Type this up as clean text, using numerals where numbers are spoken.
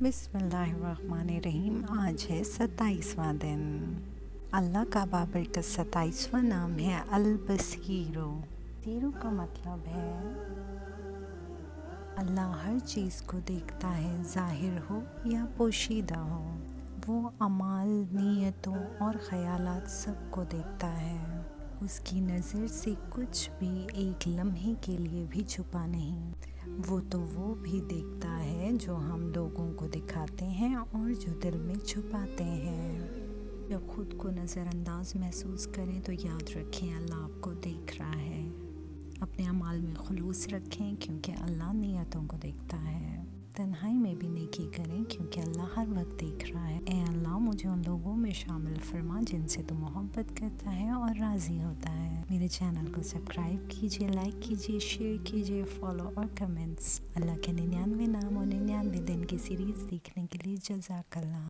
बिस्मिल्लाहिर्रहमानिर्रहीम। आज है 27वां दिन। अल्लाह का बाबरकत 27वां नाम है अल-बसीरो। बसीरो का मतलब है अल्लाह हर चीज़ को देखता है, ज़ाहिर हो या पोशीदा हो। वो अमाल, नीयतों और ख़यालात सब को देखता है। उसकी नज़र से कुछ भी एक लम्हे के लिए भी छुपा नहीं। वो भी देखता है जो हम लोगों को दिखाते हैं और जो दिल में छुपाते हैं। जब खुद को नज़रअंदाज महसूस करें तो याद रखें अल्लाह आपको देख रहा है। अपने अमाल में खुलूस रखें क्योंकि अल्लाह नियतों को देखता है। तन्हाई में भी नेकी करें क्योंकि अल्लाह हर वक्त देख रहा है। ए अल्लाह, मुझे उन लोगों में शामिल फरमा जिनसे तू मोहब्बत करता है और राज़ी होता है। मेरे चैनल को सब्सक्राइब कीजिए, लाइक कीजिए, शेयर कीजिए, फॉलो और कमेंट्स। अल्लाह के 99 नाम और 99 दिन की सीरीज़ देखने के लिए जज़ाकल्लाह।